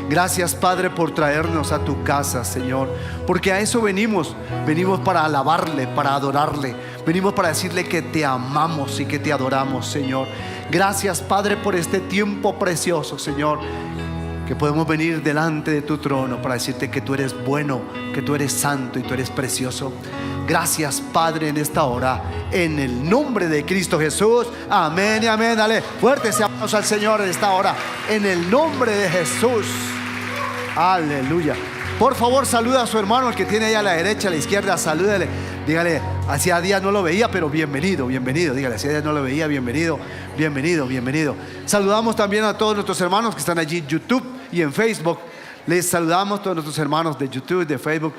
Gracias, Padre, por traernos a tu casa, Señor, porque a eso venimos. Venimos para alabarle, para adorarle. Venimos para decirle que te amamos y que te adoramos, Señor. Gracias, Padre, por este tiempo precioso, Señor, que podemos venir delante de tu trono para decirte que tú eres bueno, que tú eres santo y tú eres precioso. Gracias, Padre, en esta hora, en el nombre de Cristo Jesús. Amén y amén. Dale fuerte ese aplauso al Señor en esta hora, en el nombre de Jesús. Aleluya. Por favor, saluda a su hermano, el que tiene ahí a la derecha, a la izquierda. Salúdele, dígale: hacía días no lo veía, pero bienvenido, bienvenido. Dígale: hacía días no lo veía, bienvenido, bienvenido, bienvenido. Saludamos también a todos nuestros hermanos que están allí en YouTube y en Facebook. Les saludamos a todos nuestros hermanos de YouTube y de Facebook.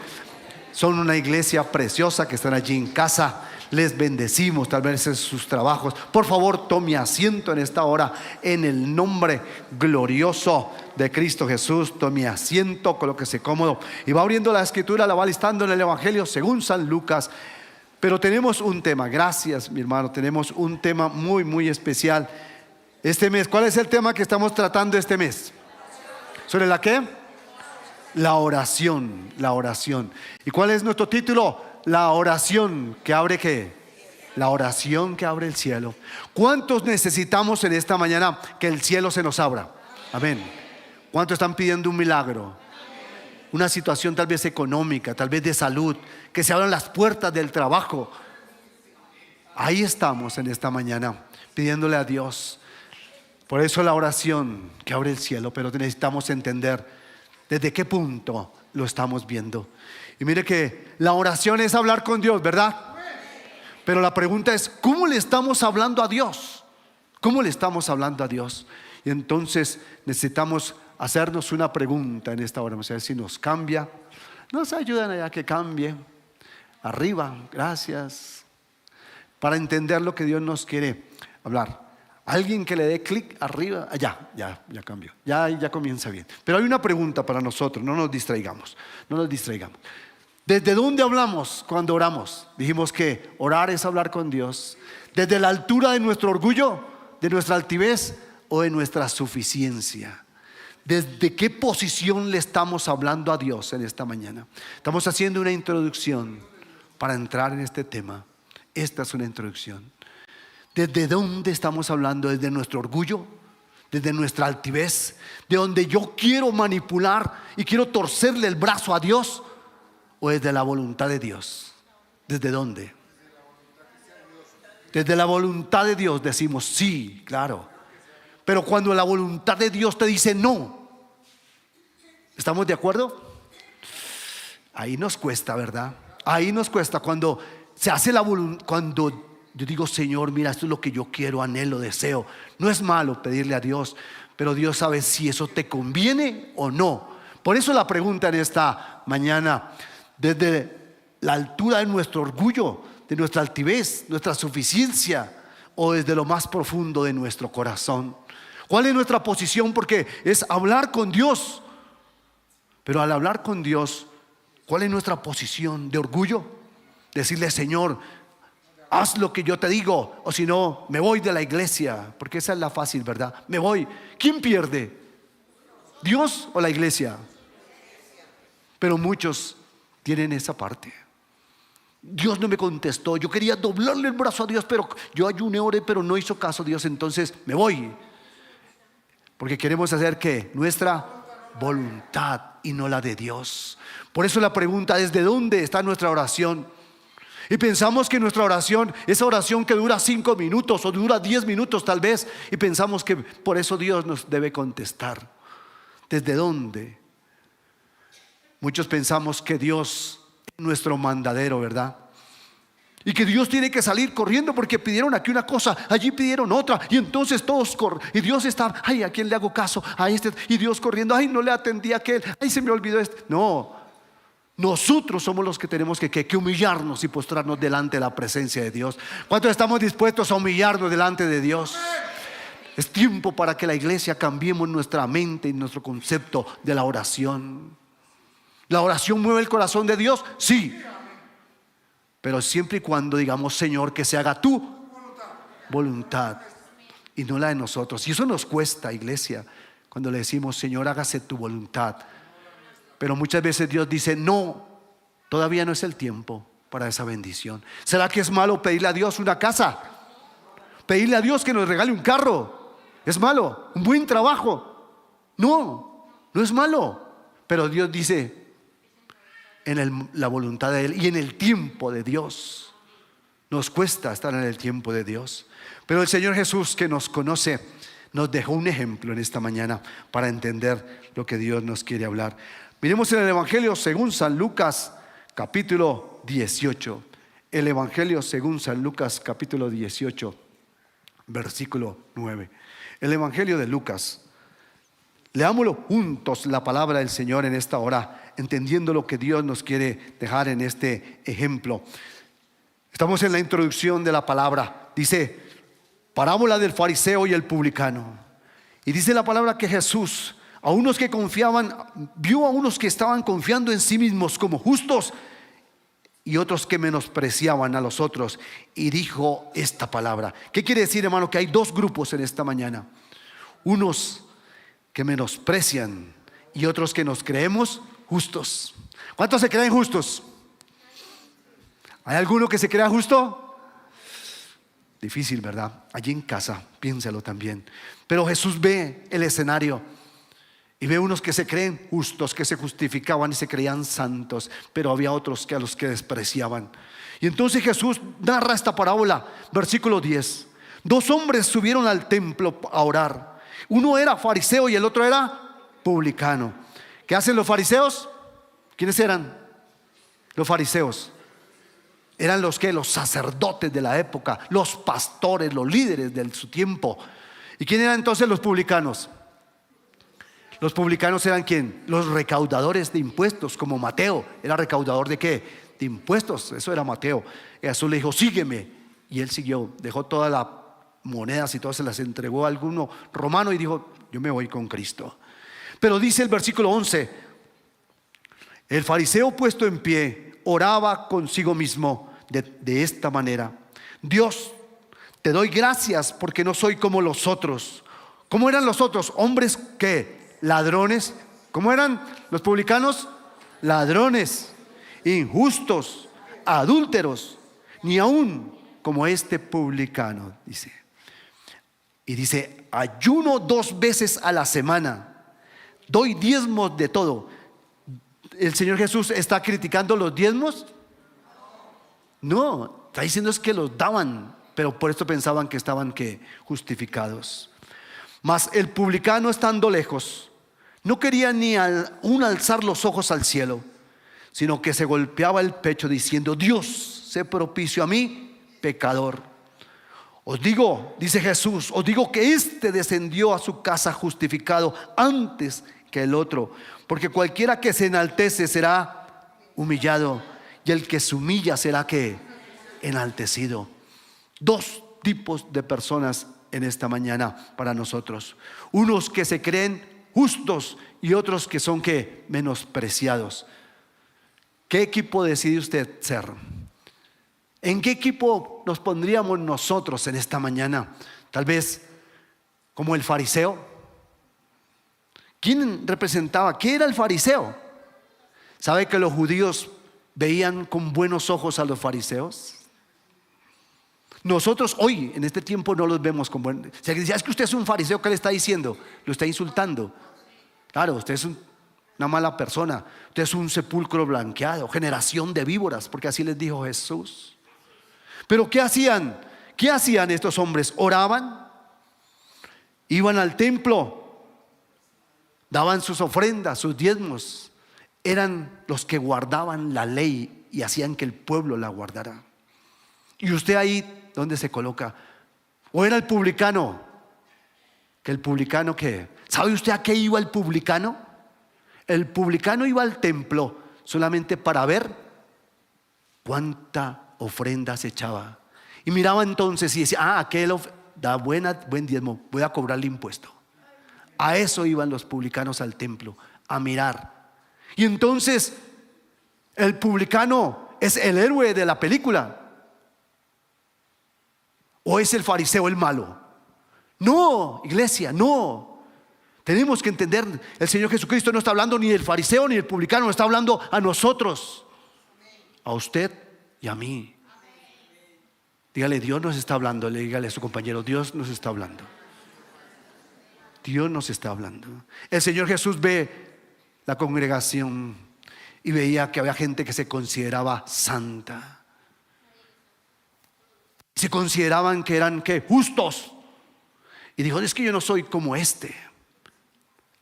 Son una iglesia preciosa que están allí en casa. Les bendecimos, tal vez en sus trabajos. Por favor, tome asiento en esta hora, en el nombre glorioso de Cristo Jesús. Tome asiento, colóquese cómodo y va abriendo la escritura, la va listando en el Evangelio según San Lucas. Pero tenemos un tema, gracias mi hermano, tenemos un tema muy, muy especial este mes. ¿Cuál es el tema que estamos tratando este mes? ¿Sobre la qué? La oración, la oración. ¿Y cuál es nuestro título? La oración que abre ¿qué? La oración que abre el cielo. ¿Cuántos necesitamos en esta mañana que el cielo se nos abra? Amén. ¿Cuántos están pidiendo un milagro? Una situación tal vez económica, tal vez de salud, que se abran las puertas del trabajo. Ahí estamos en esta mañana pidiéndole a Dios. Por eso la oración que abre el cielo. Pero necesitamos entender desde qué punto lo estamos viendo. Y mire que la oración es hablar con Dios, ¿verdad? Pero la pregunta es: ¿cómo le estamos hablando a Dios? ¿Cómo le estamos hablando a Dios? Y entonces necesitamos hacernos una pregunta en esta hora. Vamos a ver si nos cambia. Nos ayudan allá que cambie. Arriba, gracias. Para entender lo que Dios nos quiere hablar. Alguien que le dé clic arriba. Ya cambió. Ya comienza bien. Pero hay una pregunta para nosotros. No nos distraigamos. No nos distraigamos. ¿Desde dónde hablamos cuando oramos? Dijimos que orar es hablar con Dios. ¿Desde la altura de nuestro orgullo, de nuestra altivez o de nuestra suficiencia? ¿Desde qué posición le estamos hablando a Dios en esta mañana? Estamos haciendo una introducción para entrar en este tema. Esta es una introducción. ¿Desde dónde estamos hablando? ¿Desde nuestro orgullo? ¿Desde nuestra altivez? ¿De donde yo quiero manipular y quiero torcerle el brazo a Dios? ¿O desde la voluntad de Dios? ¿Desde dónde? Desde la voluntad de Dios decimos sí, claro. Pero cuando la voluntad de Dios te dice no, ¿estamos de acuerdo? Ahí nos cuesta, ¿verdad? Ahí nos cuesta cuando se hace la voluntad. Cuando yo digo: Señor, mira, esto es lo que yo quiero, anhelo, deseo. No es malo pedirle a Dios, pero Dios sabe si eso te conviene o no. Por eso la pregunta en esta mañana: desde la altura de nuestro orgullo, de nuestra altivez, nuestra suficiencia, o desde lo más profundo de nuestro corazón. ¿Cuál es nuestra posición? Porque es hablar con Dios. Pero al hablar con Dios, ¿cuál es nuestra posición? ¿De orgullo? Decirle: Señor, haz lo que yo te digo, o si no, me voy de la iglesia. Porque esa es la fácil, ¿verdad? Me voy. ¿Quién pierde? ¿Dios o la iglesia? Pero muchos tienen esa parte. Dios no me contestó. Yo quería doblarle el brazo a Dios, pero yo ayuné, oré, pero no hizo caso Dios. Entonces me voy. Porque queremos hacer ¿qué? Nuestra voluntad y no la de Dios. Por eso la pregunta es: ¿de dónde está nuestra oración? Y pensamos que nuestra oración, esa oración que dura 5 minutos o dura 10 minutos tal vez, y pensamos que por eso Dios nos debe contestar. ¿Desde dónde? Muchos pensamos que Dios es nuestro mandadero, ¿verdad? Y que Dios tiene que salir corriendo porque pidieron aquí una cosa, allí pidieron otra, y entonces todos corren. Y Dios está: ay, ¿a quién le hago caso? A este. Y Dios corriendo: ay, no le atendí a aquel, ay, se me olvidó este. No. Nosotros somos los que tenemos que humillarnos y postrarnos delante de la presencia de Dios. ¿Cuántos estamos dispuestos a humillarnos delante de Dios? Es tiempo para que la iglesia cambiemos nuestra mente y nuestro concepto de la oración. ¿La oración mueve el corazón de Dios? Sí. Pero siempre y cuando digamos: Señor, que se haga tu voluntad y no la de nosotros. Y eso nos cuesta, iglesia. cuando le decimos, Señor, hágase tu voluntad. Pero muchas veces Dios dice, no, todavía no es el tiempo para esa bendición. ¿Será que es malo pedirle a Dios una casa? Pedirle a Dios que nos regale un carro. ¿Es malo? ¿Un buen trabajo? No, no es malo. Pero Dios dice, la voluntad de Él y en el tiempo de Dios. Nos cuesta estar en el tiempo de Dios. Pero el Señor Jesús, que nos conoce, nos dejó un ejemplo en esta mañana para entender lo que Dios nos quiere hablar. Miremos en el Evangelio según San Lucas, capítulo 18. El Evangelio según San Lucas, capítulo 18, versículo 9. El Evangelio de Lucas. Leámoslo juntos, la palabra del Señor en esta hora, entendiendo lo que Dios nos quiere dejar en este ejemplo. Estamos en la introducción de la palabra. Dice, parábola del fariseo y el publicano. Y dice la palabra que Jesús, a unos que confiaban, vio a unos que estaban confiando en sí mismos como justos y otros que menospreciaban a los otros, y dijo esta palabra. ¿Qué quiere decir, hermano? Que hay dos grupos en esta mañana. Unos que menosprecian y otros que nos creemos justos. ¿Cuántos se creen justos? ¿Hay alguno que se crea justo? Difícil, ¿verdad? Allí en casa, piénsalo también. Pero Jesús ve el escenario y ve unos que se creen justos, que se justificaban y se creían santos, pero había otros que a los que despreciaban. Y entonces Jesús narra esta parábola, versículo 10. Dos hombres subieron al templo a orar. Uno era fariseo y el otro era publicano. ¿Qué hacen los fariseos? ¿Quiénes eran? Los fariseos eran los sacerdotes de la época, los pastores, los líderes de su tiempo. ¿Y quién eran entonces los publicanos? Los publicanos eran ¿quién? Los recaudadores de impuestos, como Mateo. ¿Era recaudador de qué? De impuestos. Eso era Mateo. Y Jesús le dijo, sígueme. Y él siguió, dejó todas las monedas y todas se las entregó a alguno romano y dijo, yo me voy con Cristo. Pero dice el versículo 11, el fariseo puesto en pie oraba consigo mismo de esta manera: Dios, te doy gracias porque no soy como los otros. ¿Cómo eran los otros? Hombres que ladrones. ¿Cómo eran los publicanos? Ladrones, injustos, adúlteros, ni aún como este publicano, dice. Y dice, ayuno 2 veces a la semana, doy diezmos de todo. ¿El Señor Jesús está criticando los diezmos? No, está diciendo es que los daban, pero por esto pensaban que estaban justificados. Mas el publicano, estando lejos, no quería ni aún alzar los ojos al cielo, sino que se golpeaba el pecho diciendo, Dios, sé propicio a mí, pecador. Os digo, dice Jesús, os digo que este descendió a su casa justificado antes que el otro, porque cualquiera que se enaltece será humillado, y el que se humilla será ¿qué? Enaltecido. Dos tipos de personas en esta mañana para nosotros: unos que se creen justos y otros que son ¿qué? Menospreciados. ¿Qué equipo decide usted ser? ¿En qué equipo nos pondríamos nosotros en esta mañana? Tal vez como el fariseo. ¿Quién representaba? ¿Qué era el fariseo? ¿Sabe que los judíos veían con buenos ojos a los fariseos? Nosotros hoy, en este tiempo, no los vemos con buen. Si alguien dice, es que usted es un fariseo, ¿qué le está diciendo? Lo está insultando. Claro, usted es una mala persona. Usted es un sepulcro blanqueado, generación de víboras, porque así les dijo Jesús. Pero ¿qué hacían? ¿Qué hacían estos hombres? Oraban, iban al templo, daban sus ofrendas, sus diezmos. Eran los que guardaban la ley y hacían que el pueblo la guardara. Y usted ahí, ¿dónde se coloca? ¿O era el publicano? ¿Que el publicano qué? ¿Sabe usted a qué iba el publicano? El publicano iba al templo solamente para ver cuánta ofrenda se echaba. Y miraba entonces y decía, aquel da buen diezmo, voy a cobrarle impuesto. A eso iban los publicanos al templo, a mirar. Y entonces el publicano es el héroe de la película, ¿o es el fariseo el malo? No, iglesia, no. Tenemos que entender, el Señor Jesucristo no está hablando ni del fariseo ni del publicano, está hablando a nosotros, a usted y a mí. Dígale, Dios nos está hablando. Dígale a su compañero, Dios nos está hablando. Dios nos está hablando. El Señor Jesús ve la congregación y veía que había gente que se consideraba santa. Se consideraban que eran justos. Y dijo, es que yo no soy como este.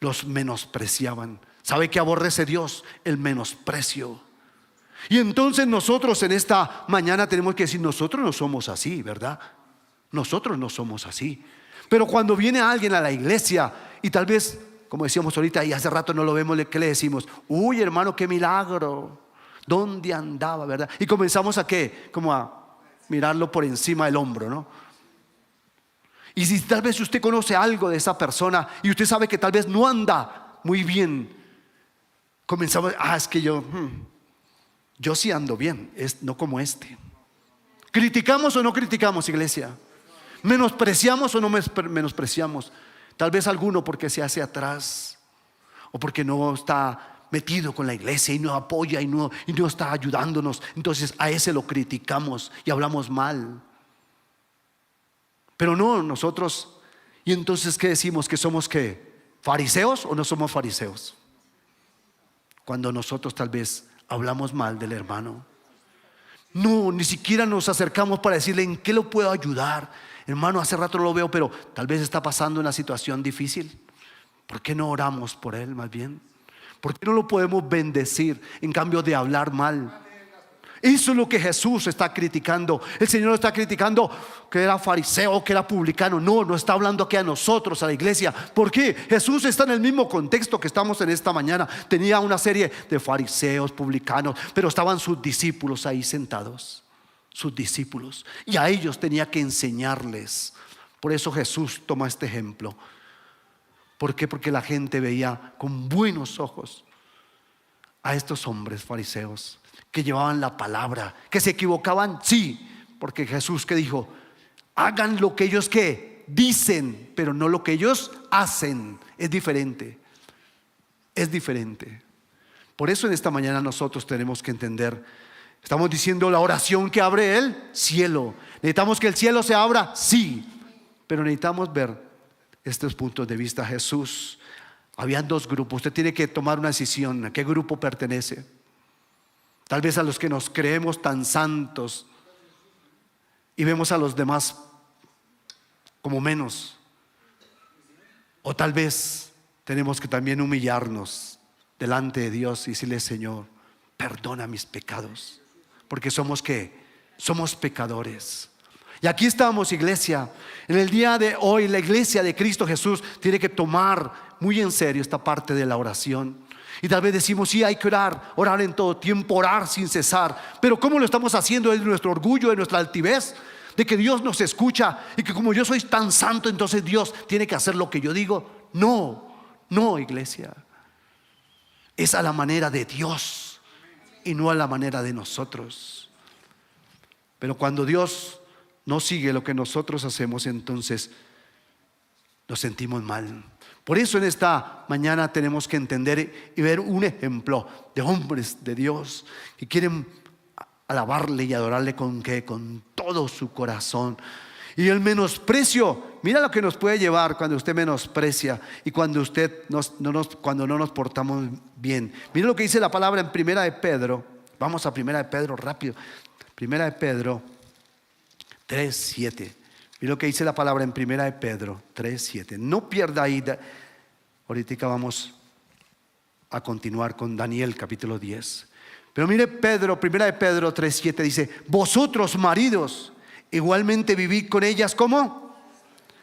Los menospreciaban. ¿Sabe qué aborrece Dios? El menosprecio. Y entonces nosotros en esta mañana tenemos que decir, nosotros no somos así, ¿verdad? Nosotros no somos así. Pero cuando viene alguien a la iglesia y tal vez, como decíamos ahorita y hace rato no lo vemos, ¿qué le decimos? Uy, hermano, qué milagro. ¿Dónde andaba, verdad? Y comenzamos a ¿qué? Como a mirarlo por encima del hombro, ¿no? Y si tal vez usted conoce algo de esa persona y usted sabe que tal vez no anda muy bien, comenzamos, es que yo sí ando bien, no como este. ¿Criticamos o no criticamos, iglesia? ¿Menospreciamos o no menospreciamos? Tal vez alguno porque se hace atrás, o porque no está metido con la iglesia y no apoya y no está ayudándonos. Entonces a ese lo criticamos y hablamos mal. Pero no nosotros. Y entonces ¿qué decimos? ¿Que somos qué? ¿Fariseos o no somos fariseos? Cuando nosotros tal vez hablamos mal del hermano, no, ni siquiera nos acercamos para decirle en qué lo puedo ayudar. Hermano, hace rato no lo veo, pero tal vez está pasando una situación difícil. ¿Por qué no oramos por él más bien? ¿Por qué no lo podemos bendecir en cambio de hablar mal? Eso es lo que Jesús está criticando. El Señor no está criticando que era fariseo, que era publicano. No está hablando aquí a nosotros, a la iglesia. ¿Por qué? Jesús está en el mismo contexto que estamos en esta mañana. Tenía una serie de fariseos, publicanos, pero estaban sus discípulos ahí sentados. Sus discípulos. Y a ellos tenía que enseñarles. Por eso Jesús toma este ejemplo. ¿Por qué? Porque la gente veía con buenos ojos a estos hombres fariseos que llevaban la palabra, que se equivocaban, sí, porque Jesús que dijo, hagan lo que ellos que dicen, pero no lo que ellos hacen. Es diferente. Es diferente. Por eso en esta mañana nosotros tenemos que entender, estamos diciendo la oración que abre el cielo. Necesitamos que el cielo se abra, sí, pero necesitamos ver estos puntos de vista. Jesús, habían dos grupos. Usted tiene que tomar una decisión. ¿A qué grupo pertenece? Tal vez a los que nos creemos tan santos y vemos a los demás como menos. O tal vez tenemos que también humillarnos delante de Dios y decirle, Señor, perdona mis pecados. Porque somos ¿qué? Somos pecadores. Y aquí estamos, iglesia. En el día de hoy la iglesia de Cristo Jesús tiene que tomar muy en serio esta parte de la oración. Y tal vez decimos, sí, hay que orar en todo tiempo, orar sin cesar. Pero ¿cómo lo estamos haciendo? ¿Es nuestro orgullo, es nuestra altivez? De que Dios nos escucha y que como yo soy tan santo, entonces Dios tiene que hacer lo que yo digo. No, iglesia. Es a la manera de Dios y no a la manera de nosotros. Pero cuando Dios no sigue lo que nosotros hacemos, entonces nos sentimos mal. Por eso en esta mañana tenemos que entender y ver un ejemplo de hombres de Dios que quieren alabarle y adorarle con ¿qué? Con todo su corazón. Y el menosprecio, mira lo que nos puede llevar cuando usted menosprecia y cuando cuando no nos portamos bien. Mira lo que dice la palabra en Primera de Pedro. Vamos a Primera de Pedro rápido. Primera de Pedro 3:7. Mira lo que dice la palabra en Primera de Pedro 3:7. No pierda ahí. Ahorita vamos a continuar con Daniel capítulo 10. Pero mire Primera de Pedro 3:7 dice, vosotros maridos igualmente vivid con ellas como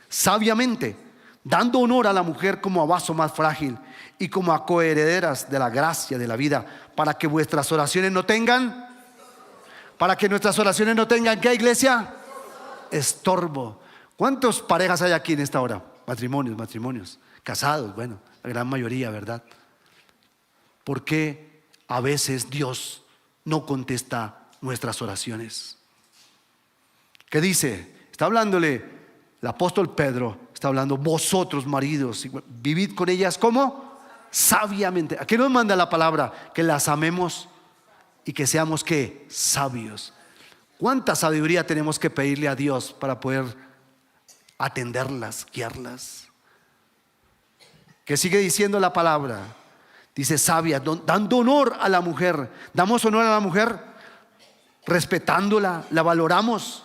sabiamente, dando honor a la mujer como a vaso más frágil y como a coherederas de la gracia de la vida, para que vuestras oraciones no tengan, para que nuestras oraciones no tengan, ¿qué, iglesia? Estorbo. ¿Cuántas parejas hay aquí en esta hora? Matrimonios, casados, bueno, la gran mayoría, ¿verdad? ¿Por qué a veces Dios no contesta nuestras oraciones? ¿Qué dice? Está hablándole el apóstol Pedro está hablando: vosotros maridos, vivid con ellas como sabiamente. ¿A qué nos manda la palabra? Que las amemos y que seamos ¿qué? Sabios. ¿Cuánta sabiduría tenemos que pedirle a Dios para poder atenderlas, guiarlas? Que sigue diciendo la palabra, dice sabia, dando honor a la mujer. ¿Damos honor a la mujer? Respetándola, la valoramos,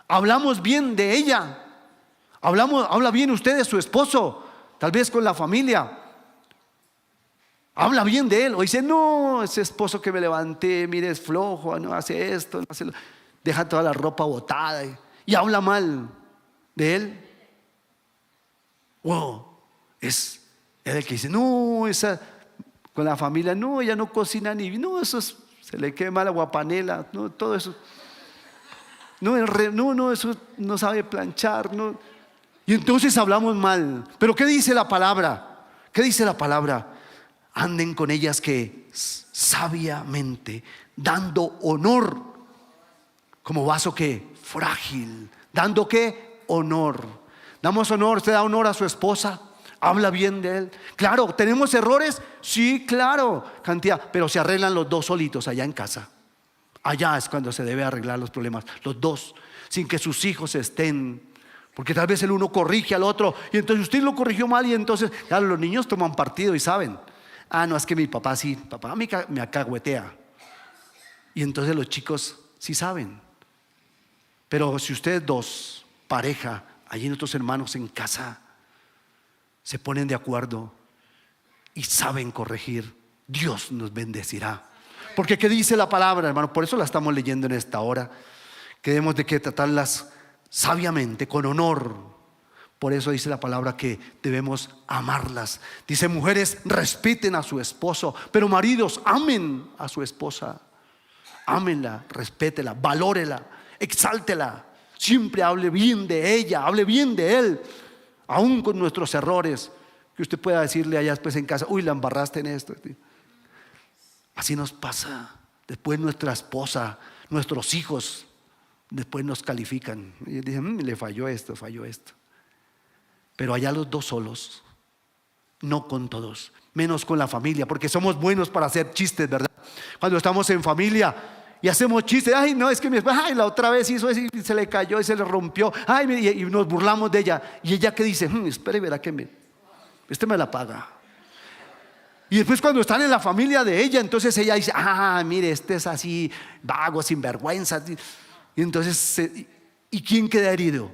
hablamos bien de ella. Habla bien usted de su esposo, tal vez con la familia. Habla bien de él. O dice: no, ese esposo que me levanté, mire, es flojo, no hace esto, no hace lo... deja toda la ropa botada y habla mal de él. Es el que dice: no, esa con la familia, no, ella no cocina ni, no, eso se le quema la guapanela, no, todo eso. No, eso no sabe planchar, no. Y entonces hablamos mal. Pero ¿qué dice la palabra? ¿Qué dice la palabra? Anden con ellas que sabiamente, dando honor, como vaso que frágil, dando que honor. Damos honor. ¿Usted da honor a su esposa? ¿Habla bien de él? Claro, ¿tenemos errores? Sí, claro, cantidad. Pero se arreglan los dos solitos allá en casa. Allá es cuando se debe arreglar los problemas, los dos, sin que sus hijos estén. Porque tal vez el uno corrige al otro y entonces usted lo corrigió mal. Y entonces, claro, los niños toman partido y saben: no, es que mi papá sí, papá me acagüetea. Y entonces los chicos sí saben. Pero si ustedes dos, pareja, allí otros hermanos en casa, se ponen de acuerdo y saben corregir, Dios nos bendecirá. Porque ¿qué dice la palabra, hermano? Por eso la estamos leyendo en esta hora, que debemos de que tratarlas sabiamente, con honor. Por eso dice la palabra que debemos amarlas. Dice: mujeres, respeten a su esposo, pero maridos, amen a su esposa. Ámenla, respétela, valórela, exáltela. Siempre hable bien de ella, hable bien de él, aún con nuestros errores. Que usted pueda decirle allá después en casa: uy, la embarraste en esto. Así nos pasa. Después nuestra esposa, nuestros hijos, después nos califican y dicen: le falló esto. Pero allá los dos solos, no con todos, menos con la familia, porque somos buenos para hacer chistes, ¿verdad? Cuando estamos en familia y hacemos chistes: ay, no, es que mi esposa, la otra vez hizo eso y se le cayó y se le rompió, y nos burlamos de ella. Y ella, ¿qué dice? Espere, verá que me la paga. Y después cuando están en la familia de ella, entonces ella dice: mire, este es así, vago, sinvergüenza. Y entonces, ¿y quién queda herido?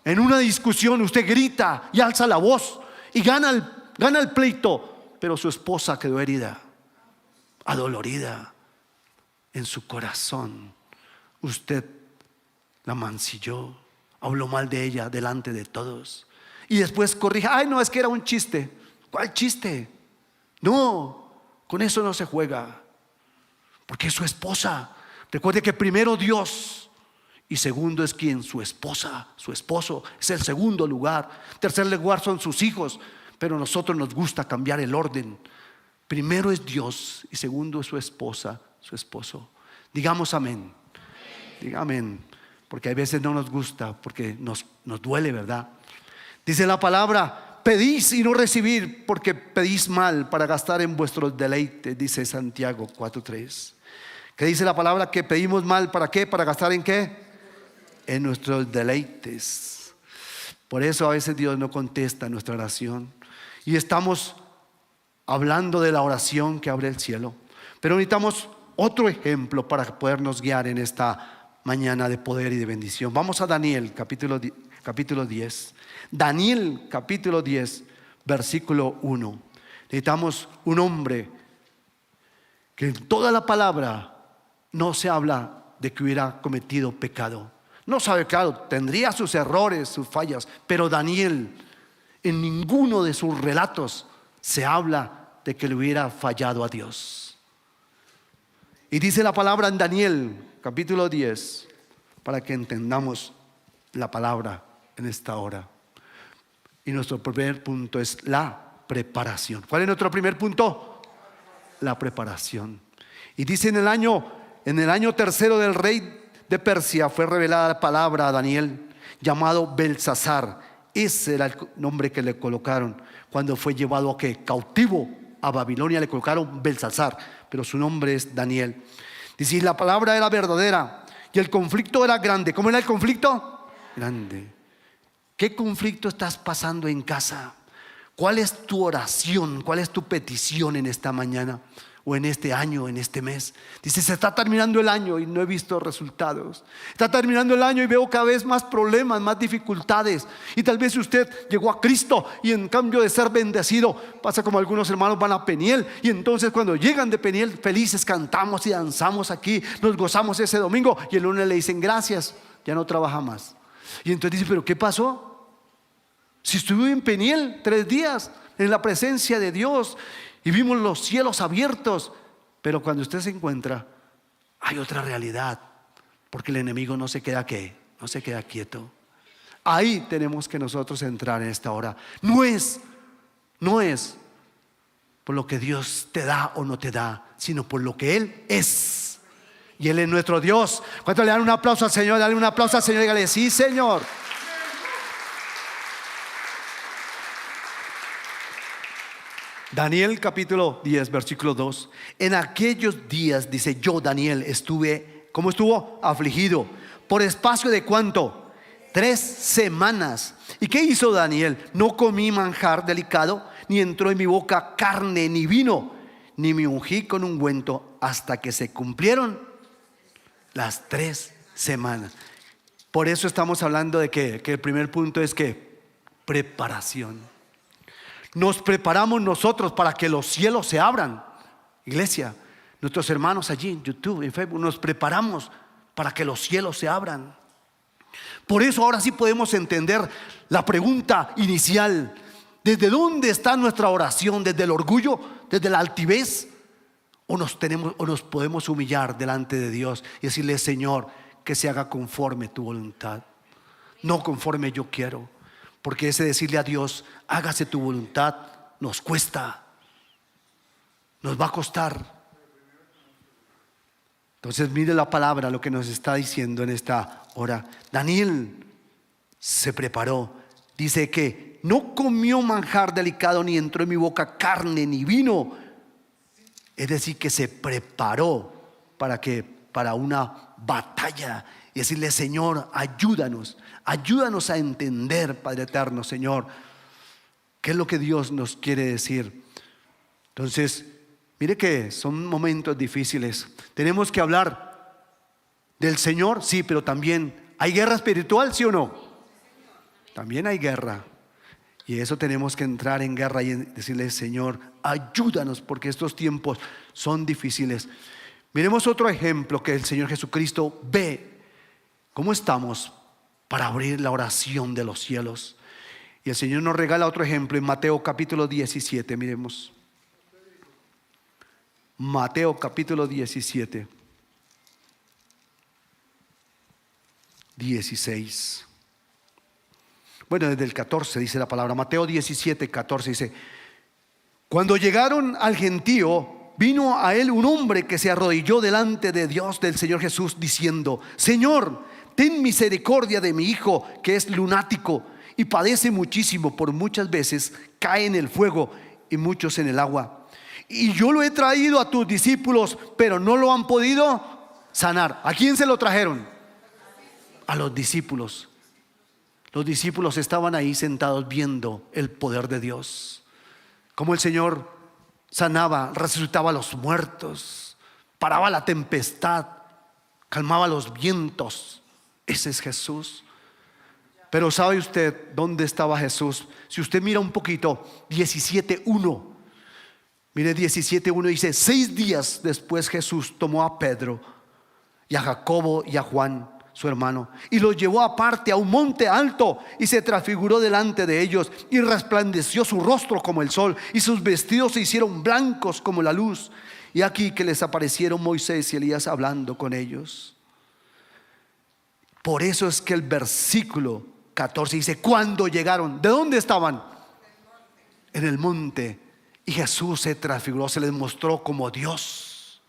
En una discusión usted grita y alza la voz y gana el pleito, pero su esposa quedó herida, adolorida en su corazón. Usted la mancilló, habló mal de ella delante de todos y después corrige: no, es que era un chiste. ¿Cuál chiste? No, con eso no se juega, porque es su esposa. Recuerde que primero Dios y segundo es quien, su esposa, su esposo, es el segundo lugar. Tercer lugar son sus hijos, pero a nosotros nos gusta cambiar el orden. Primero es Dios y segundo es su esposa, su esposo. Digamos amén. Diga amén, porque a veces no nos gusta, porque nos duele, ¿verdad? Dice la palabra: pedís y no recibir, porque pedís mal para gastar en vuestros deleites, dice Santiago 4:3. ¿Qué dice la palabra? Que pedimos mal, ¿para qué? ¿Para gastar en qué? En nuestros deleites. Por eso a veces Dios no contesta nuestra oración. Y estamos hablando de la oración que abre el cielo. Pero necesitamos otro ejemplo para podernos guiar en esta mañana de poder y de bendición. Vamos a Daniel capítulo 10. Daniel capítulo 10, versículo 1. Necesitamos un hombre que en toda la palabra no se habla de que hubiera cometido pecado. No sabe, claro, tendría sus errores, sus fallas, pero Daniel, en ninguno de sus relatos se habla de que le hubiera fallado a Dios. Y dice la palabra en Daniel capítulo 10, para que entendamos la palabra en esta hora. Y nuestro primer punto es la preparación. ¿Cuál es nuestro primer punto? La preparación. Y dice: en el año tercero del rey de Persia fue revelada la palabra a Daniel, llamado Belsasar. Ese era el nombre que le colocaron cuando fue llevado cautivo a Babilonia. Le colocaron Belsasar, pero su nombre es Daniel. Dice, la palabra era verdadera y el conflicto era grande. ¿Cómo era el conflicto? Grande. ¿Qué conflicto estás pasando en casa? ¿Cuál es tu oración? ¿Cuál es tu petición en esta mañana? O en este año, en este mes. Dice, se está terminando el año y no he visto resultados. Está terminando el año y veo cada vez más problemas, más dificultades. Y tal vez usted llegó a Cristo y en cambio de ser bendecido, pasa como algunos hermanos van a Peniel. Y entonces cuando llegan de Peniel, felices cantamos y danzamos aquí, nos gozamos ese domingo. Y el lunes le dicen, gracias, ya no trabaja más. Y entonces dice, ¿pero qué pasó? Si estuve en Peniel 3 días en la presencia de Dios y vimos los cielos abiertos, pero cuando usted se encuentra, hay otra realidad, porque el enemigo no se queda quieto. Ahí tenemos que nosotros entrar en esta hora. No es por lo que Dios te da o no te da, sino por lo que Él es. Y Él es nuestro Dios. ¿Cuánto le dan un aplauso al Señor? Dale un aplauso al Señor y dígale, sí, Señor. Daniel capítulo 10 versículo 2. En aquellos días, dice, yo Daniel estuve, ¿cómo estuvo? Afligido. ¿Por espacio de cuánto? 3 semanas. ¿Y qué hizo Daniel? No comí manjar delicado, ni entró en mi boca carne ni vino, ni me ungí con ungüento, hasta que se cumplieron las 3 semanas. Por eso estamos hablando de que el primer punto es que preparación. Nos preparamos nosotros para que los cielos se abran. Iglesia, nuestros hermanos allí en YouTube, en Facebook, nos preparamos para que los cielos se abran. Por eso ahora sí podemos entender la pregunta inicial. ¿Desde dónde está nuestra oración? ¿Desde el orgullo? ¿Desde la altivez? ¿O nos podemos humillar delante de Dios y decirle, Señor, que se haga conforme tu voluntad, no conforme yo quiero? Porque ese decirle a Dios, hágase tu voluntad, nos cuesta, nos va a costar. Entonces mire la palabra, lo que nos está diciendo en esta hora. Daniel se preparó. Dice que no comió manjar delicado, ni entró en mi boca carne ni vino. Es decir, que se preparó para una batalla. Y decirle, Señor, ayúdanos a entender, Padre eterno, Señor, qué es lo que Dios nos quiere decir. Entonces, mire que son momentos difíciles. Tenemos que hablar del Señor, sí, pero también hay guerra espiritual, ¿sí o no? También hay guerra. Y eso tenemos que entrar en guerra y decirle, Señor, ayúdanos, porque estos tiempos son difíciles. Miremos otro ejemplo que el Señor Jesucristo ve. ¿Cómo estamos para abrir la oración de los cielos? Y el Señor nos regala otro ejemplo en Mateo capítulo 17. Miremos. Mateo capítulo 17. 16. Bueno, desde el 14 dice la palabra. Mateo 17, 14 dice: cuando llegaron al gentío, vino a él un hombre que se arrodilló delante de Dios, del Señor Jesús, diciendo: Señor, ten misericordia de mi hijo, que es lunático y padece muchísimo, por muchas veces cae en el fuego y muchos en el agua. Y yo lo he traído a tus discípulos, pero no lo han podido sanar. ¿A quién se lo trajeron? A los discípulos. Los discípulos estaban ahí sentados viendo el poder de Dios, cómo el Señor sanaba, resucitaba a los muertos, paraba la tempestad, calmaba los vientos. Ese es Jesús. Pero ¿sabe usted dónde estaba Jesús? Si usted mira un poquito, 17:1. Mire, 17:1 dice: 6 días después Jesús tomó a Pedro y a Jacobo y a Juan, su hermano, y los llevó aparte a un monte alto, y se transfiguró delante de ellos, y resplandeció su rostro como el sol, y sus vestidos se hicieron blancos como la luz. Y aquí que les aparecieron Moisés y Elías hablando con ellos. Por eso es que el versículo 14 dice: cuando llegaron, ¿de dónde estaban? En el monte. Y Jesús se transfiguró, se les mostró como Dios.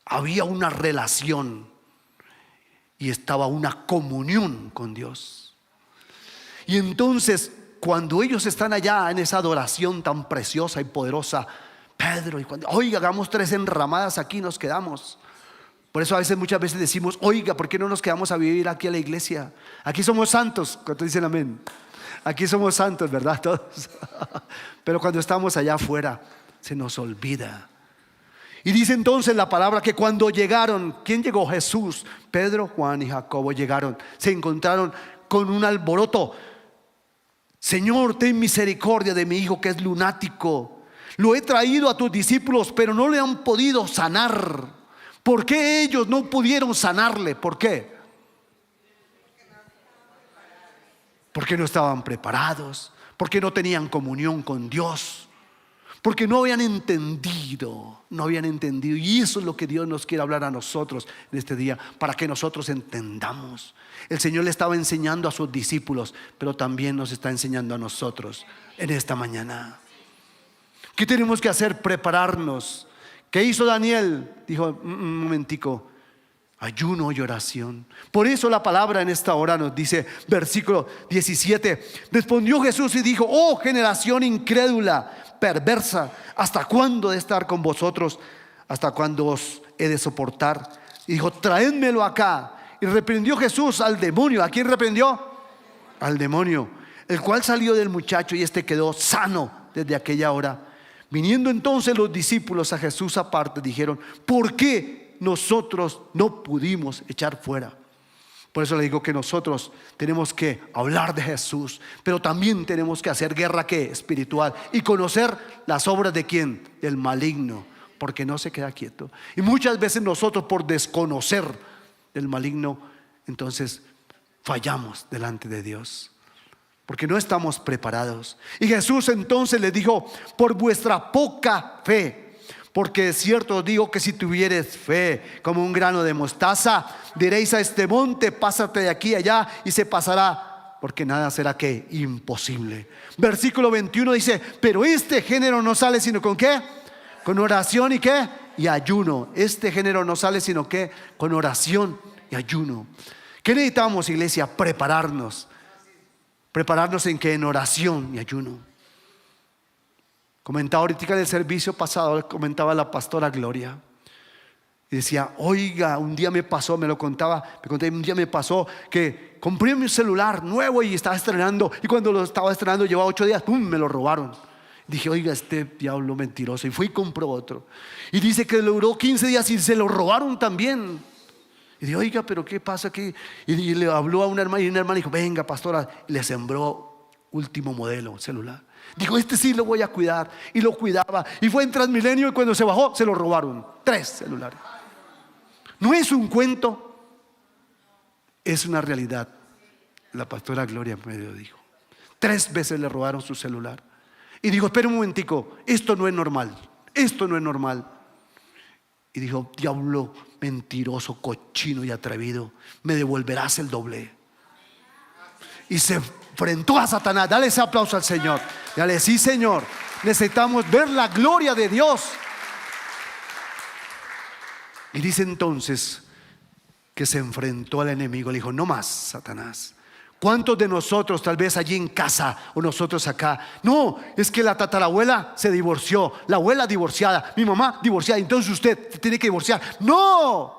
Había una relación y estaba una comunión con Dios. Y entonces, cuando ellos están allá en esa adoración tan preciosa y poderosa, Pedro y Juan, oiga, hagamos 3 enramadas aquí y nos quedamos. Por eso muchas veces decimos, oiga, ¿por qué no nos quedamos a vivir aquí a la iglesia? Aquí somos santos. ¿Cuántos dicen amén? Aquí somos santos, ¿verdad? Todos. Pero cuando estamos allá afuera, se nos olvida. Y dice entonces la palabra que cuando llegaron, ¿quién llegó? Jesús, Pedro, Juan y Jacobo llegaron. Se encontraron con un alboroto. Señor, ten misericordia de mi hijo que es lunático. Lo he traído a tus discípulos, pero no le han podido sanar. ¿Por qué ellos no pudieron sanarle? ¿Por qué? Porque no estaban preparados, porque no tenían comunión con Dios, porque no habían entendido. Y eso es lo que Dios nos quiere hablar a nosotros en este día, para que nosotros entendamos. El Señor le estaba enseñando a sus discípulos, pero también nos está enseñando a nosotros en esta mañana. ¿Qué tenemos que hacer? Prepararnos. ¿Qué hizo Daniel? Dijo, un momentico, ayuno y oración. Por eso la palabra en esta hora nos dice, versículo 17, respondió Jesús y dijo, oh generación incrédula, perversa, ¿hasta cuándo he de estar con vosotros? ¿Hasta cuándo os he de soportar? Y dijo, traédmelo acá. Y reprendió Jesús al demonio. ¿A quién reprendió? Al demonio, el cual salió del muchacho y este quedó sano desde aquella hora. Viniendo entonces los discípulos a Jesús aparte, dijeron, ¿por qué nosotros no pudimos echar fuera? Por eso le digo que nosotros tenemos que hablar de Jesús, pero también tenemos que hacer guerra espiritual y conocer las obras de ¿quién? Del maligno, porque no se queda quieto. Y muchas veces nosotros, por desconocer del maligno, entonces fallamos delante de Dios, porque no estamos preparados. Y Jesús entonces les dijo, por vuestra poca fe, porque es cierto os digo que si tuvieres fe como un grano de mostaza, diréis a este monte, pásate de aquí a allá, y se pasará, porque nada será ¿qué? Imposible. Versículo 21 dice, pero este género no sale sino con ¿qué? Con oración y ¿qué? Y ayuno. Este género no sale sino ¿qué? Con oración y ayuno. ¿Qué necesitamos, iglesia? Prepararnos. ¿Prepararnos en qué? En oración y ayuno. Comentaba ahorita en el servicio pasado, comentaba la pastora Gloria, y decía, oiga, un día me pasó, un día me pasó que compré mi celular nuevo y estaba estrenando, y cuando lo estaba estrenando llevaba 8 días, ¡pum!, me lo robaron. Dije, oiga, este diablo mentiroso, y fui y compró otro. Y dice que duró 15 días y se lo robaron también. Y dije, oiga, pero ¿qué pasa aquí? Y le habló a una hermana, y una hermana dijo, venga pastora, y le sembró último modelo celular. Dijo, este sí lo voy a cuidar. Y lo cuidaba, y fue en Transmilenio, y cuando se bajó se lo robaron 3 celulares. No es un cuento, es una realidad. La pastora Gloria me lo dijo. 3 veces le robaron su celular. Y dijo, espera un momentico, esto no es normal. Y dijo, diablo mentiroso, cochino y atrevido, me devolverás el doble. Y se enfrentó a Satanás. Dale ese aplauso al Señor. Dale, sí, Señor, necesitamos ver la gloria de Dios. Y dice entonces que se enfrentó al enemigo. Le dijo, no más, Satanás. ¿Cuántos de nosotros, tal vez allí en casa o nosotros acá? No, es que la tatarabuela se divorció, la abuela divorciada, mi mamá divorciada, entonces usted tiene que divorciar. No,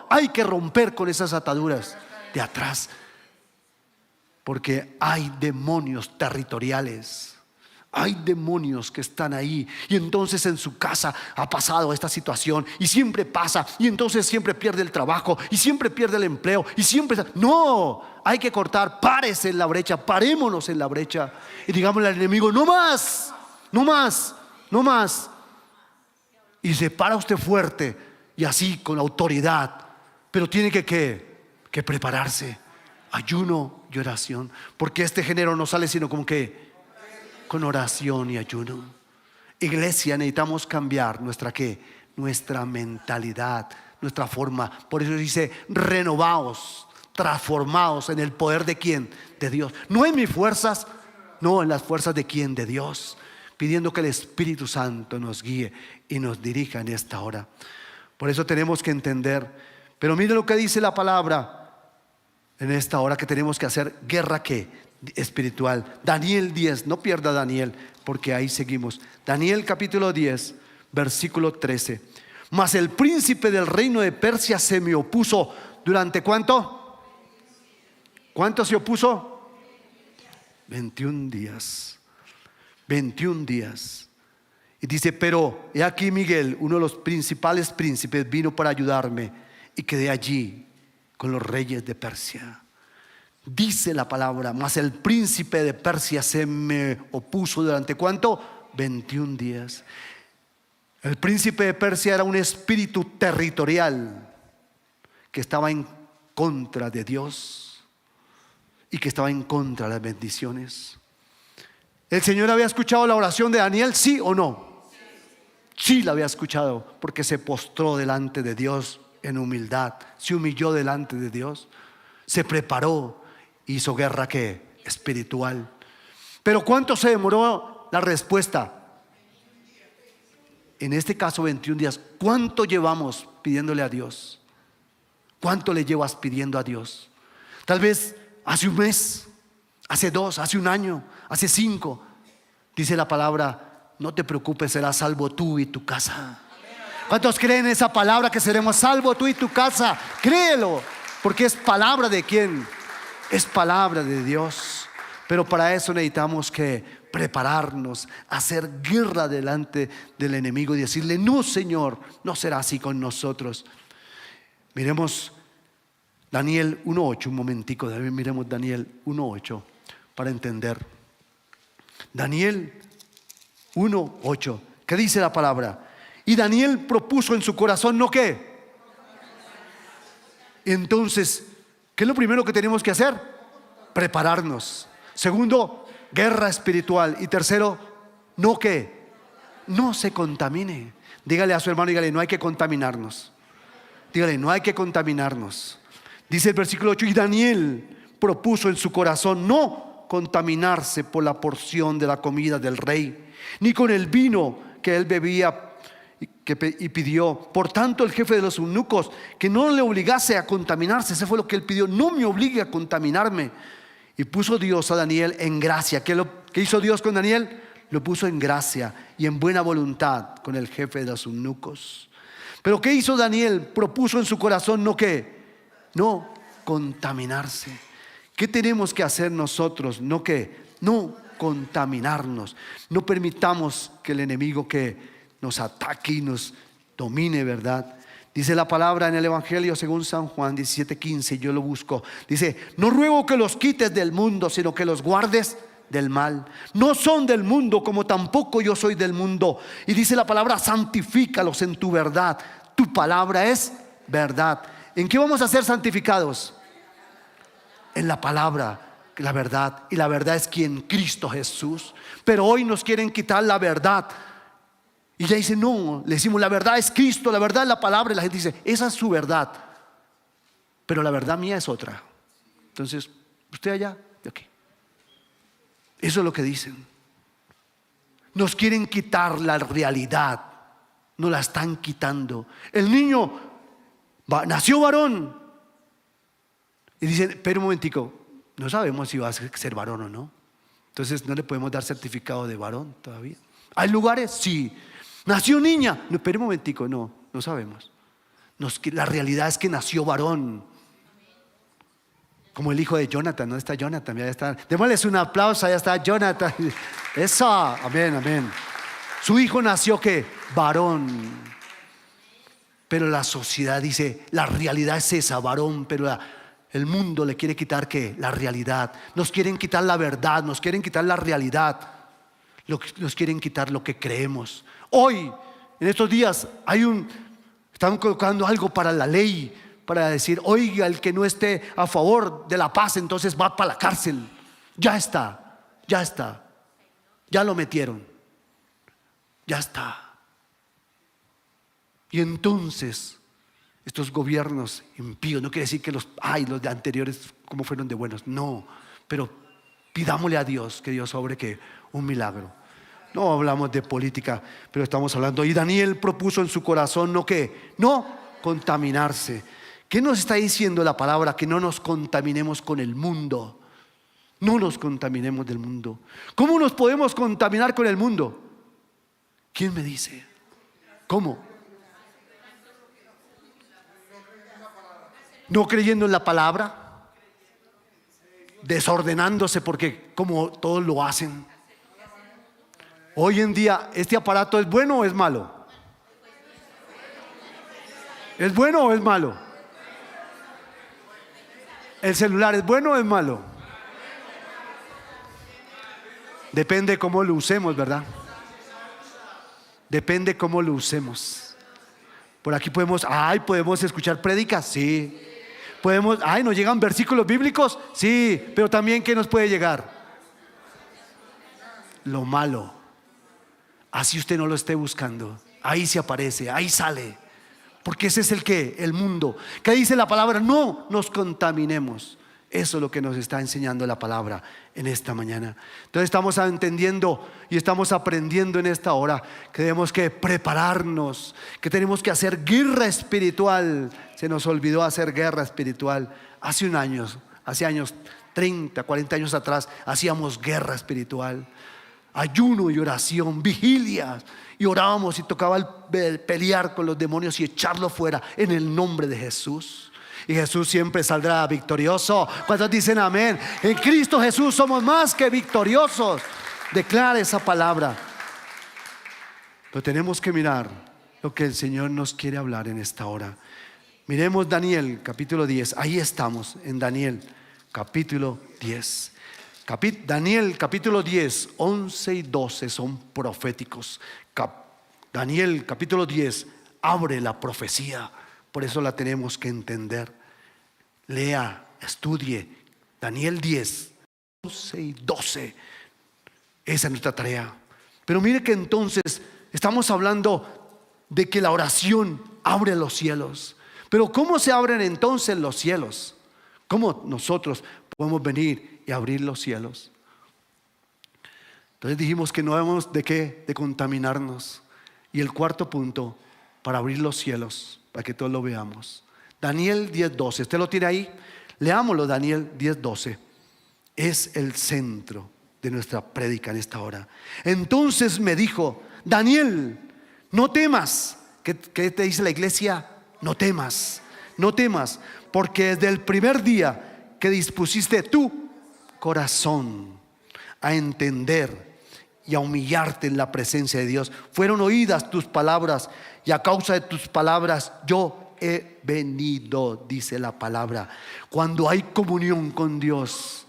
hay que romper con esas ataduras de atrás, porque hay demonios territoriales. Hay demonios que están ahí, y entonces en su casa ha pasado esta situación, y siempre pasa, y entonces siempre pierde el trabajo, y siempre pierde el empleo, y siempre... No, hay que cortar. Párese en la brecha, parémonos en la brecha, y digámosle al enemigo, no más. Y se para usted fuerte, y así con autoridad, pero tiene que prepararse. Ayuno y oración, porque este género no sale sino como que con oración y ayuno. Iglesia, necesitamos cambiar nuestra mentalidad, nuestra forma. Por eso dice, renovaos, transformaos en el poder de ¿quién? De Dios. No en mis fuerzas, no, en las fuerzas de ¿quién? De Dios. Pidiendo que el Espíritu Santo nos guíe y nos dirija en esta hora. Por eso tenemos que entender. Pero mire lo que dice la palabra en esta hora que tenemos que hacer guerra espiritual. Daniel 10, no pierda Daniel, porque ahí seguimos. Daniel capítulo 10, versículo 13. Mas el príncipe del reino de Persia se me opuso. ¿Durante cuánto? ¿Cuánto se opuso? 21 días. 21 días. Y dice, pero he aquí Miguel, uno de los principales príncipes, vino para ayudarme y quedé allí con los reyes de Persia. Dice la palabra, mas el príncipe de Persia se me opuso. ¿Durante cuánto? 21 días. El príncipe de Persia era un espíritu territorial que estaba en contra de Dios y que estaba en contra de las bendiciones. ¿El Señor había escuchado la oración de Daniel? ¿Sí o no? Sí la había escuchado, porque se postró delante de Dios en humildad, se humilló delante de Dios, se preparó, hizo guerra espiritual. Pero ¿cuánto se demoró la respuesta? En este caso 21 días. ¿Cuánto llevamos pidiéndole a Dios? ¿Cuánto le llevas pidiendo a Dios? Tal vez hace un mes, hace 2, hace un año, hace 5. Dice la palabra, no te preocupes, serás salvo tú y tu casa. ¿Cuántos creen esa palabra que seremos salvos tú y tu casa? Créelo, porque es palabra de quién? Es palabra de Dios. Pero para eso necesitamos que prepararnos, hacer guerra delante del enemigo y decirle, no, Señor, no será así con nosotros. Miremos Daniel 1:8, un momentico, miremos Daniel 1:8 para entender. Daniel 1:8, ¿qué dice la palabra? Y Daniel propuso en su corazón, ¿no qué? Entonces, ¿qué es lo primero que tenemos que hacer? Prepararnos. Segundo, guerra espiritual. Y tercero, ¿no qué? No se contamine. Dígale a su hermano, dígale, no hay que contaminarnos. Dígale, no hay que contaminarnos. Dice el versículo 8, y Daniel propuso en su corazón no contaminarse por la porción de la comida del rey, ni con el vino que él bebía y pidió. Por tanto, el jefe de los eunucos que no le obligase a contaminarse. Ese fue lo que él pidió, no me obligue a contaminarme. Y puso Dios a Daniel en gracia. ¿Qué hizo Dios con Daniel? Lo puso en gracia y en buena voluntad con el jefe de los eunucos. Pero ¿qué hizo Daniel? Propuso en su corazón no qué, no contaminarse. ¿Qué tenemos que hacer nosotros? No qué, no contaminarnos. No permitamos que el enemigo que nos ataque y nos domine, ¿verdad? Dice la palabra en el Evangelio según San Juan 17:15, yo lo busco. Dice, no ruego que los quites del mundo, sino que los guardes del mal. No son del mundo, como tampoco yo soy del mundo. Y dice la palabra, santifícalos en tu verdad. Tu palabra es verdad. ¿En qué vamos a ser santificados? En la palabra, la verdad. Y la verdad es quien, Cristo Jesús. Pero hoy nos quieren quitar la verdad. Y ya dice, no, le decimos la verdad es Cristo, la verdad es la palabra. Y la gente dice, esa es su verdad. Pero la verdad mía es otra. Entonces, usted allá, yo aquí. Eso es lo que dicen. Nos quieren quitar la realidad. Nos la están quitando. El niño nació varón. Y dicen, pero un momentico, no sabemos si va a ser varón o no. Entonces no le podemos dar certificado de varón todavía. ¿Hay lugares? Sí. ¿Nació niña? No, espera un momentico, no sabemos. La realidad es que nació varón. Como el hijo de Jonathan, ¿no está Jonathan? Ya está. Démosles un aplauso, ya está Jonathan. Eso, amén, amén. Su hijo nació ¿qué? Varón. Pero la sociedad dice, la realidad es esa, varón, pero el mundo le quiere quitar ¿qué? La realidad. Nos quieren quitar la verdad, nos quieren quitar la realidad. Nos quieren quitar lo que creemos. Hoy, en estos días, están colocando algo para la ley, para decir, oiga, el que no esté a favor de la paz, entonces va para la cárcel. Ya está, ya lo metieron, ya está. Y entonces, estos gobiernos impíos, no quiere decir que los de anteriores como fueron de buenos, no, pero pidámosle a Dios que Dios obre que un milagro. No hablamos de política, pero estamos hablando. Y Daniel propuso en su corazón no contaminarse. ¿Qué nos está diciendo la palabra? Que no nos contaminemos con el mundo. No nos contaminemos del mundo. ¿Cómo nos podemos contaminar con el mundo? ¿Quién me dice? ¿Cómo? No creyendo en la palabra, desordenándose porque como todos lo hacen. Hoy en día, ¿este aparato es bueno o es malo? ¿Es bueno o es malo? ¿El celular es bueno o es malo? Depende cómo lo usemos, ¿verdad? Depende cómo lo usemos. Por aquí podemos escuchar prédicas, sí. ¿Nos llegan versículos bíblicos? Sí, pero también ¿qué nos puede llegar? Lo malo. Así usted no lo esté buscando, ahí se aparece, ahí sale. Porque ese es el mundo. ¿Qué dice la palabra? No nos contaminemos. Eso es lo que nos está enseñando la palabra en esta mañana. Entonces estamos entendiendo y estamos aprendiendo en esta hora que tenemos que prepararnos, que tenemos que hacer guerra espiritual. Se nos olvidó hacer guerra espiritual. Hace años, 30, 40 años atrás, hacíamos guerra espiritual. Ayuno y oración, vigilias, y orábamos y tocaba el pelear con los demonios y echarlos fuera en el nombre de Jesús. Y Jesús siempre saldrá victorioso. ¿Cuántos dicen amén? En Cristo Jesús somos más que victoriosos. Declara esa palabra. Pero tenemos que mirar lo que el Señor nos quiere hablar en esta hora. Miremos Daniel capítulo 10. Ahí estamos en Daniel capítulo 10. Daniel capítulo 10, 11 y 12 son proféticos. Daniel capítulo 10 abre la profecía. Por eso la tenemos que entender. Lea, estudie Daniel 10, 11 y 12. Esa es nuestra tarea. Pero mire que entonces estamos hablando de que la oración abre los cielos. Pero ¿cómo se abren entonces los cielos? ¿Cómo nosotros podemos venir y abrir los cielos? Entonces dijimos que no debemos de contaminarnos. Y el cuarto punto para abrir los cielos, para que todos lo veamos, Daniel 10:12. ¿Usted lo tiene ahí? Leámoslo. Daniel 10:12 es el centro de nuestra prédica en esta hora. Entonces me dijo: Daniel, no temas. ¿Qué te dice la iglesia? No temas, no temas, porque desde el primer día que dispusiste tu corazón a entender y a humillarte en la presencia de Dios, fueron oídas tus palabras, y a causa de tus palabras yo he venido, dice la palabra. Cuando hay comunión con Dios,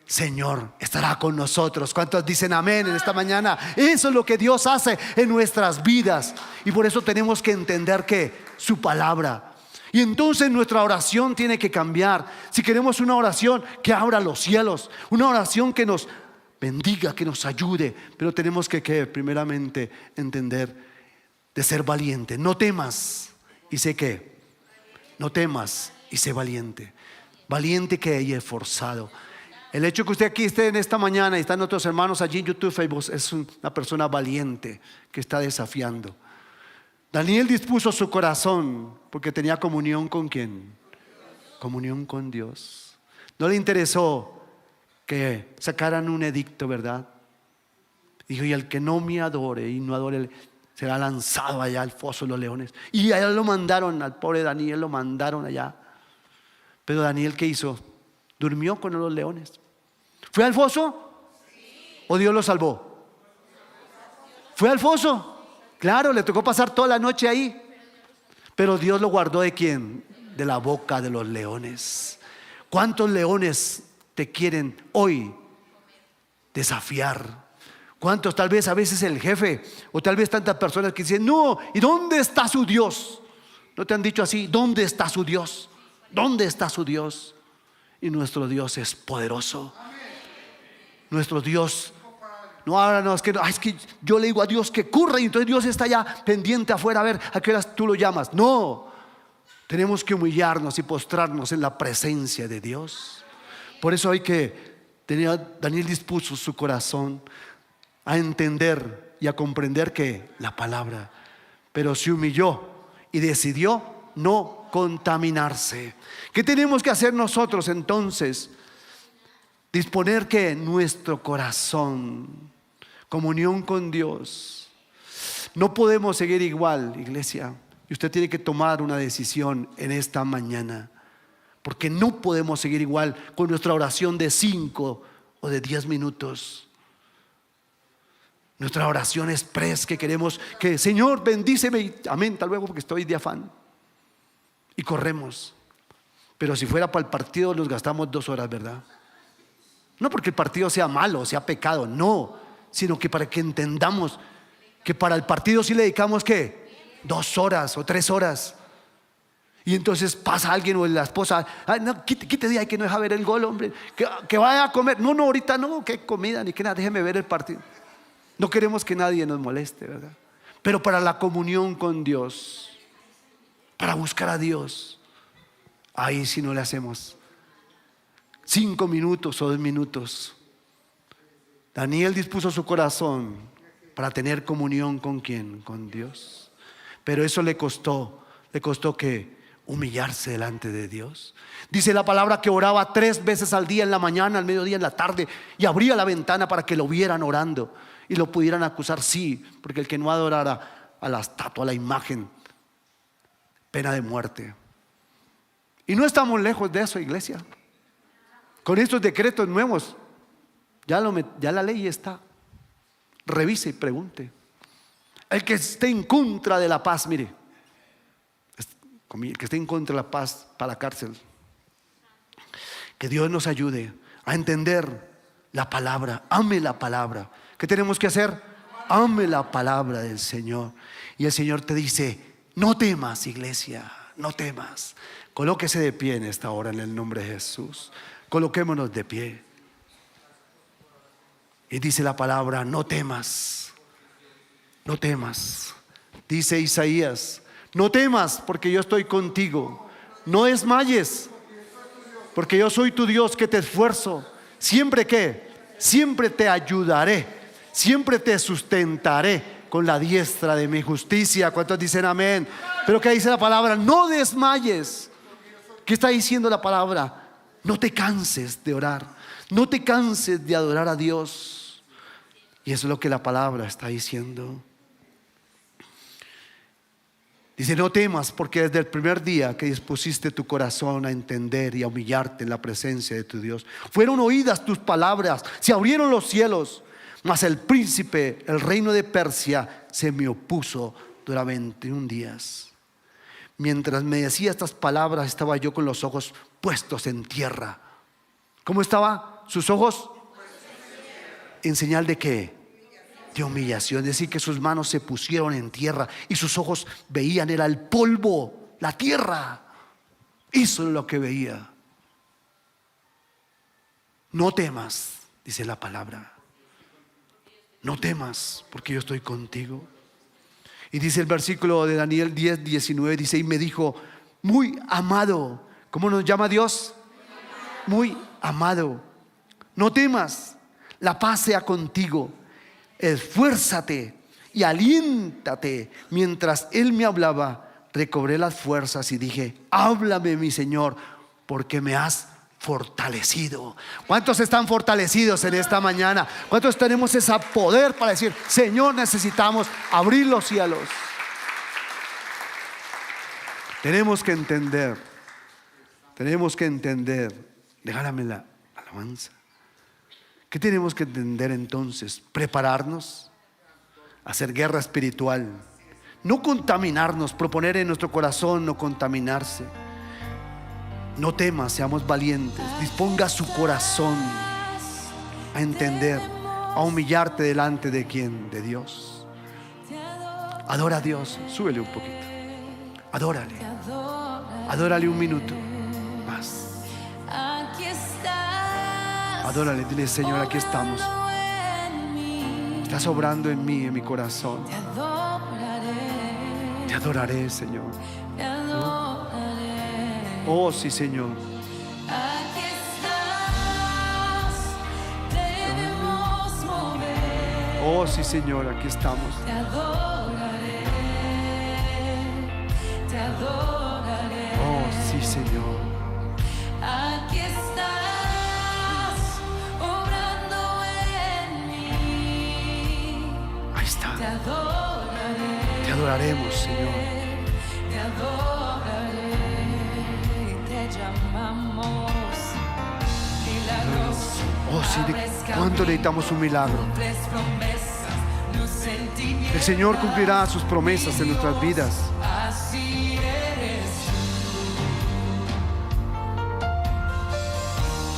Señor estará con nosotros. ¿Cuántos dicen amén en esta mañana? Eso es lo que Dios hace en nuestras vidas, y por eso tenemos que entender que su palabra. Y entonces nuestra oración tiene que cambiar. Si queremos una oración que abra los cielos, una oración que nos bendiga, que nos ayude, pero tenemos que primeramente entender de ser valiente. No temas y sé que. No temas y sé valiente. Valiente que ella es forzado. El hecho que usted aquí esté en esta mañana y están otros hermanos allí en YouTube, Facebook, es una persona valiente que está desafiando. Daniel dispuso su corazón porque tenía comunión con ¿quién? Comunión con Dios. No le interesó que sacaran un edicto, ¿verdad? Dijo: y el que no me adore y no adore, será lanzado allá al foso de los leones. Y allá lo mandaron, al pobre Daniel lo mandaron allá. Pero Daniel, ¿qué hizo? Durmió con los leones. ¿Fue al foso? ¿O Dios lo salvó? ¿Fue al foso? Claro, le tocó pasar toda la noche ahí. Pero Dios lo guardó ¿de quién? De la boca de los leones. ¿Cuántos leones te quieren hoy desafiar? ¿Cuántos? Tal vez a veces el jefe, o tal vez tantas personas que dicen: no, ¿y dónde está su Dios? ¿No te han dicho así? ¿Dónde está su Dios? ¿Dónde está su Dios? Y nuestro Dios es poderoso. Nuestro Dios, no, ahora no, es que yo le digo a Dios que corra, y entonces Dios está ya pendiente afuera a ver a qué horas tú lo llamas. No, tenemos que humillarnos y postrarnos en la presencia de Dios. Por eso Daniel dispuso su corazón a entender y a comprender que la palabra, pero se humilló y decidió no contaminarse. ¿Qué tenemos que hacer nosotros entonces? Disponer que nuestro corazón, comunión con Dios. No podemos seguir igual, iglesia. Y usted tiene que tomar una decisión en esta mañana, porque no podemos seguir igual con nuestra oración de 5 o de 10 minutos. Nuestra oración express que queremos que Señor bendíceme y amén, tal luego porque estoy de afán. Y corremos. Pero si fuera para el partido nos gastamos 2 horas, ¿verdad? No porque el partido sea malo o sea pecado, no, sino que para que entendamos que para el partido sí le dedicamos ¿qué? 2 horas o 3 horas. Y entonces pasa alguien o la esposa, ay, no, quite de ahí que no deja ver el gol, hombre, que vaya a comer. No, ahorita no, que comida ni que nada, déjeme ver el partido. No queremos que nadie nos moleste, ¿verdad? Pero para la comunión con Dios, para buscar a Dios, ahí sí no le hacemos 5 minutos o 2 minutos. Daniel dispuso su corazón para tener comunión con ¿quién? Con Dios. Pero eso le costó que humillarse delante de Dios. Dice la palabra que oraba 3 veces al día, en la mañana, al mediodía, en la tarde, y abría la ventana para que lo vieran orando y lo pudieran acusar. Sí, porque el que no adorara a la estatua, a la imagen, pena de muerte. Y no estamos lejos de eso, iglesia. Con estos decretos nuevos ya la ley está. Revise y pregunte. El que esté en contra de la paz, mire, el que esté en contra de la paz, para la cárcel. Que Dios nos ayude a entender la palabra. Ame la palabra. ¿Qué tenemos que hacer? Ame la palabra del Señor. Y el Señor te dice: no temas, iglesia, no temas. Colóquese de pie en esta hora en el nombre de Jesús. Coloquémonos de pie. Y dice la palabra: no temas, no temas. Dice Isaías: no temas, porque yo estoy contigo. No desmayes, porque yo soy tu Dios, que te esfuerzo. Siempre siempre te ayudaré, siempre te sustentaré con la diestra de mi justicia. ¿Cuántos dicen amén? Pero ¿qué dice la palabra? No desmayes. ¿Qué está diciendo la palabra? No te canses de orar, no te canses de adorar a Dios. Y eso es lo que la palabra está diciendo. Dice: no temas, porque desde el primer día que dispusiste tu corazón a entender y a humillarte en la presencia de tu Dios, fueron oídas tus palabras, se abrieron los cielos. Mas el príncipe, el reino de Persia, se me opuso durante 21 días. Mientras me decía estas palabras, estaba yo con los ojos puestos en tierra. ¿Cómo estaba? Sus ojos en señal de ¿qué? De humillación. Es decir, que sus manos se pusieron en tierra y sus ojos veían, era el polvo, la tierra. Eso es lo que veía. No temas, dice la palabra. No temas, porque yo estoy contigo. Y dice el versículo de Daniel 10:19, dice: y me dijo: muy amado. ¿Cómo nos llama Dios? Muy amado. No temas, la paz sea contigo. Esfuérzate y aliéntate. Mientras él me hablaba, recobré las fuerzas y dije: háblame, mi Señor, porque me has fortalecido. ¿Cuántos están fortalecidos en esta mañana? ¿Cuántos tenemos ese poder para decir: Señor, necesitamos abrir los cielos? Tenemos que entender. Déjame la alabanza. ¿Qué tenemos que entender entonces? Prepararnos, hacer guerra espiritual, no contaminarnos, proponer en nuestro corazón no contaminarse. No temas, seamos valientes. Disponga su corazón a entender, a humillarte delante de ¿quién? De Dios. Adora a Dios. Súbele un poquito. Adórale un minuto más. Adórale, dile: Señor, aquí estamos. Estás obrando en mí, en mi corazón. Te adoraré, Señor. Oh, sí, Señor. Oh, sí, Señor, aquí estamos. Señor. Aquí estás, obrando en mí. Ahí está. Te adoraré. Te adoraremos, Señor. Te adoraré. Te llamamos milagroso. Oh, sí, ¿cuánto necesitamos un milagro? Cumples promesas, luz en tinieblas. El Señor cumplirá sus promesas en nuestras vidas. Así eres tú.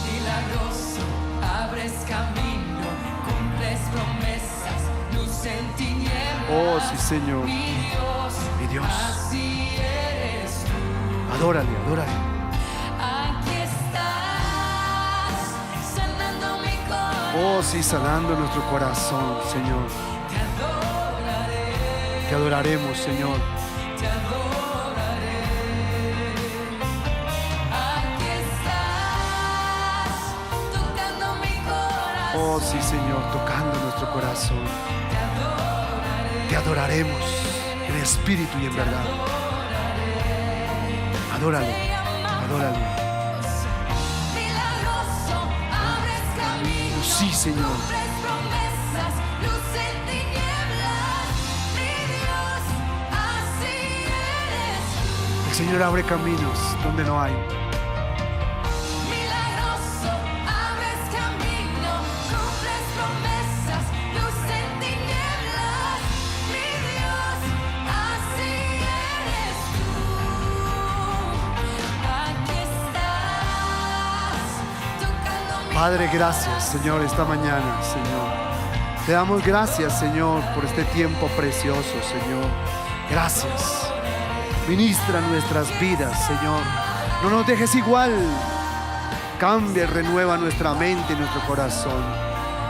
Milagroso, abres camino, cumples promesas, luz en tinieblas. Oh, sí, Señor. Mi Dios, así eres tú. Adórale, adórale. Aquí estás, sanando mi corazón. Oh, sí, sanando nuestro corazón, Señor. Te adoraré, Te adoraremos, Señor. te adoraré. Aquí estás, tocando mi corazón. Oh, sí, Señor, tocando nuestro corazón. Te adoraré, Te adoraremos en espíritu y en verdad. Adórale, adórale. milagroso, abres camino. Sí, Señor. Cumples promesas, luz en tinieblas. Mi Dios, así eres El Señor abre caminos donde no hay. milagroso, abres camino, cumples promesas, luz en tinieblas. Mi Dios, así eres tú. Aquí estás, tocando mi Padre, gracias, Señor, esta mañana, Señor. Te damos gracias, Señor, por este tiempo precioso, Señor. Gracias. Ministra nuestras vidas, Señor. No nos dejes igual. Cambia y renueva nuestra mente y nuestro corazón.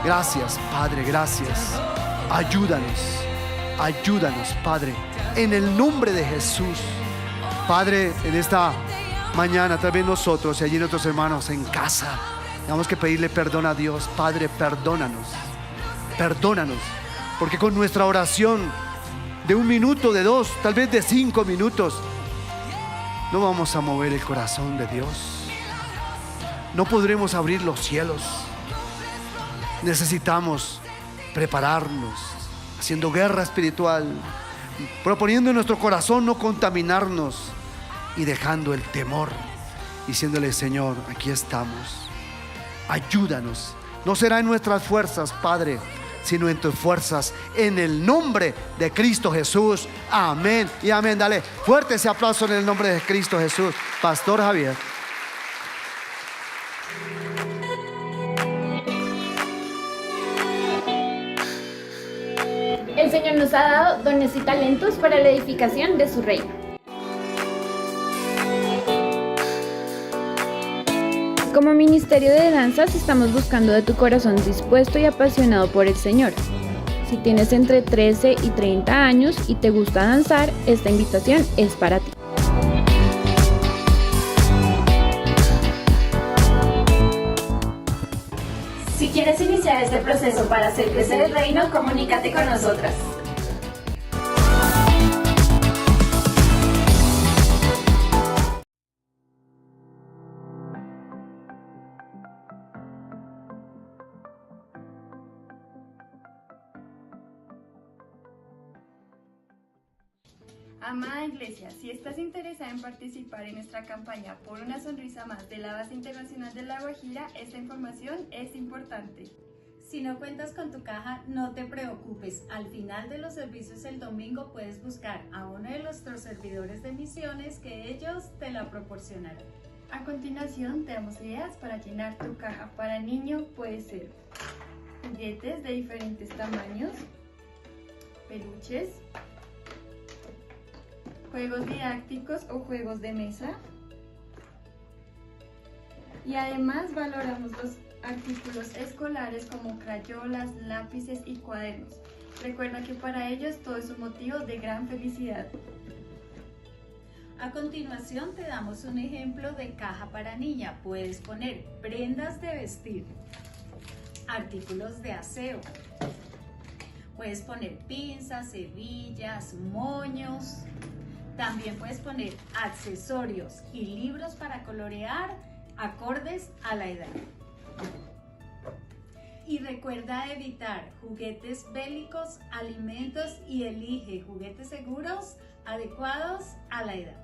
Gracias, Padre, gracias. Ayúdanos, ayúdanos, Padre, en el nombre de Jesús. Padre, en esta mañana, tal vez nosotros y allí nuestros hermanos en casa, tenemos que pedirle perdón a Dios. Padre, perdónanos, perdónanos, porque con nuestra oración de 1 minuto, de 2, tal vez de 5 minutos, no vamos a mover el corazón de Dios. No podremos abrir los cielos. Necesitamos prepararnos, haciendo guerra espiritual, proponiendo en nuestro corazón no contaminarnos y dejando el temor, diciéndole: Señor, aquí estamos, ayúdanos. No será en nuestras fuerzas, Padre, sino en tus fuerzas, en el nombre de Cristo Jesús. Amén y amén. Dale fuerte ese aplauso en el nombre de Cristo Jesús. Pastor Javier. El Señor nos ha dado dones y talentos para la edificación de su reino. Como Ministerio de Danzas estamos buscando de tu corazón dispuesto y apasionado por el Señor. Si tienes entre 13 y 30 años y te gusta danzar, esta invitación es para ti. Si quieres iniciar este proceso para hacer crecer el reino, comunícate con nosotras. Amada Iglesia, si estás interesada en participar en nuestra campaña Por una sonrisa más de la Base Internacional de La Guajira, esta información es importante. Si no cuentas con tu caja, no te preocupes. Al final de los servicios el domingo puedes buscar a uno de nuestros servidores de misiones que ellos te la proporcionarán. A continuación te damos ideas para llenar tu caja. Para niño puede ser juguetes de diferentes tamaños, peluches, juegos didácticos o juegos de mesa. Y además valoramos los artículos escolares como crayolas, lápices y cuadernos. Recuerda que para ellos todo es un motivo de gran felicidad. A continuación te damos un ejemplo de caja para niña. Puedes poner prendas de vestir, artículos de aseo. Puedes poner pinzas, hebillas, moños, También puedes poner accesorios y libros para colorear acordes a la edad. Y recuerda evitar juguetes bélicos, alimentos y elige juguetes seguros adecuados a la edad.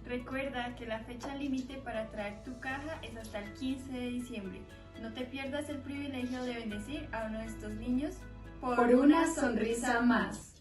Recuerda que la fecha límite para traer tu caja es hasta el 15 de diciembre. No te pierdas el privilegio de bendecir a uno de estos niños Por una sonrisa más.